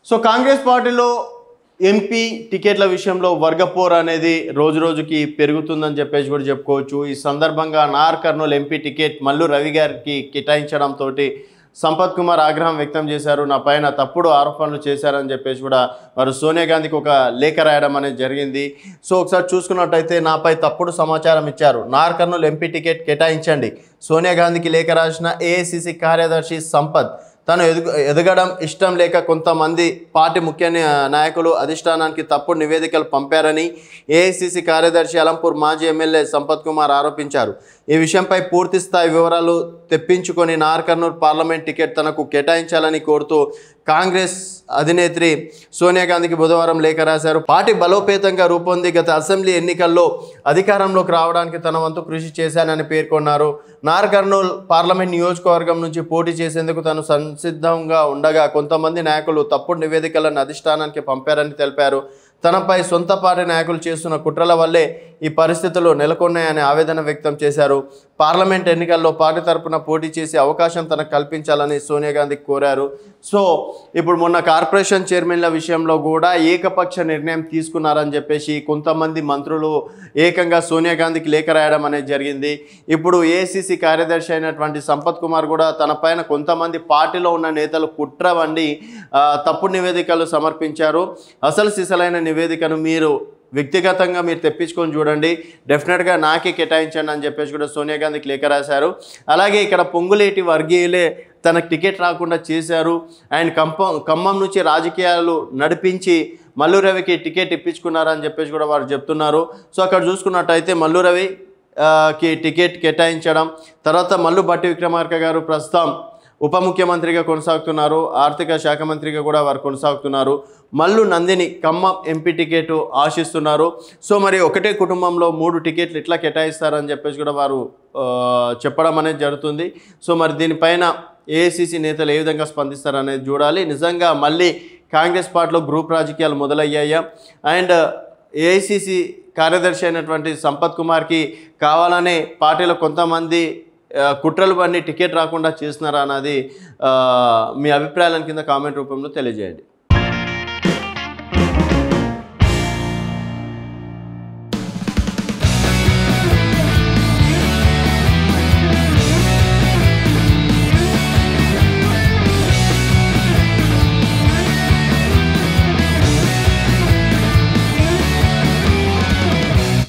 So Congress పార్టీలో MP టికెట్ల విషయంలో వర్గపోర్ అనేది రోజు రోజుకి పెరుగుతుందని చెప్పేసి కూడా చెప్పుకోవచ్చు. ఈ సందర్భంగా నార్ కర్నూలు ఎంపీ టికెట్ మల్లు రవి గారికి కేటాయించడంతో సంపత్ కుమార్ ఆగ్రహం వ్యక్తం చేశారు. నా పైన తప్పుడు ఆరోపణలు చేశారని చెప్పేసి కూడా వారు సోనియా గాంధీకి ఒక లేఖ రాయడం అనేది జరిగింది. సో ఒకసారి చూసుకున్నట్టయితే నాపై తప్పుడు సమాచారం ఇచ్చారు, నార్ కర్నూలు ఎంపీ టికెట్ కేటాయించండి. సోనియా గాంధీకి లేఖ రాసిన ఏఐసిసి కార్యదర్శి సంపత్ తను ఎదగడం ఇష్టం లేక కొంతమంది పార్టీ ముఖ్య నాయకులు అధిష్టానానికి తప్పుడు నివేదికలు పంపారని ఏఐసిసి కార్యదర్శి అలంపూర్ మాజీ ఎమ్మెల్యే సంపత్ కుమార్ ఆరోపించారు. ఈ విషయంపై పూర్తి స్థాయి వివరాలు తెప్పించుకొని నార్ కర్నూలు పార్లమెంట్ టికెట్ తనకు కేటాయించాలని కోరుతూ కాంగ్రెస్ అధినేత్రి సోనియా గాంధీకి బుధవారం లేఖ రాశారు. పార్టీ బలోపేతంగా రూపొంది గత అసెంబ్లీ ఎన్నికల్లో అధికారంలోకి రావడానికి తన వంతు కృషి చేశానని పేర్కొన్నారు. నార్ కర్నూలు పార్లమెంట్ నియోజకవర్గం నుంచి పోటీ చేసేందుకు తను సంసిద్ధంగా ఉండగా కొంతమంది నాయకులు తప్పుడు నివేదికలను అధిష్టానానికి పంపారని తెలిపారు. తనపై సొంత పార్టీ నాయకులు చేస్తున్న కుట్రల వల్లే ఈ పరిస్థితులు నెలకొన్నాయని ఆవేదన వ్యక్తం చేశారు. పార్లమెంట్ ఎన్నికల్లో పార్టీ తరపున పోటీ చేసే అవకాశం తనకు కల్పించాలని సోనియా గాంధీ కోరారు. సో ఇప్పుడు మొన్న కార్పొరేషన్ చైర్మన్ల విషయంలో కూడా ఏకపక్ష నిర్ణయం తీసుకున్నారని చెప్పేసి కొంతమంది మంత్రులు ఏకంగా సోనియా గాంధీకి లేఖ రాయడం అనేది జరిగింది. ఇప్పుడు ఏఐసిసి కార్యదర్శి అయినటువంటి సంపత్ కుమార్ కూడా తన పైన కొంతమంది పార్టీలో ఉన్న నేతలు కుట్ర వండి తప్పుడు నివేదికలు సమర్పించారు. అసలు సిసలైన నివేదికను మీరు వ్యక్తిగతంగా మీరు తెప్పించుకొని చూడండి, డెఫినెట్గా నాకే కేటాయించండి అని చెప్పేసి కూడా సోనియా గాంధీకి లేఖ రాశారు. అలాగే ఇక్కడ పొంగులేటి వర్గీయులే తనకు టికెట్ రాకుండా చేశారు. ఆయన ఖమ్మం నుంచి రాజకీయాలు నడిపించి మల్లు రవికి టికెట్ ఇప్పించుకున్నారని చెప్పేసి కూడా వారు చెప్తున్నారు. సో అక్కడ చూసుకున్నట్టయితే మల్లు రవికి టికెట్ కేటాయించడం, తర్వాత మల్లు భట్టి విక్రమార్క గారు ప్రస్తుతం ఉప ముఖ్యమంత్రిగా కొనసాగుతున్నారు, ఆర్థిక శాఖ మంత్రిగా కూడా వారు కొనసాగుతున్నారు. మల్లు నందిని ఖమ్మం ఎంపీ టికెట్ ఆశిస్తున్నారు. సో మరి ఒకటే కుటుంబంలో 3 టికెట్లు ఎట్లా కేటాయిస్తారని చెప్పేసి కూడా వారు చెప్పడం అనేది జరుగుతుంది. సో మరి దీనిపైన ఏఐసిసి నేతలు ఏ విధంగా స్పందిస్తారనేది చూడాలి. నిజంగా మళ్ళీ కాంగ్రెస్ పార్టీలో గ్రూప్ రాజకీయాలు మొదలయ్యాయా అండ్ ఏఐసిసి కార్యదర్శి అయినటువంటి సంపత్ కుమార్కి కావాలనే పార్టీలో కొంతమంది కుట్రలు పన్ని టికెట్ రాకుండా చేస్తున్నారా అన్నది మీ అభిప్రాయాలను కింద కామెంట్ రూపంలో తెలియజేయండి.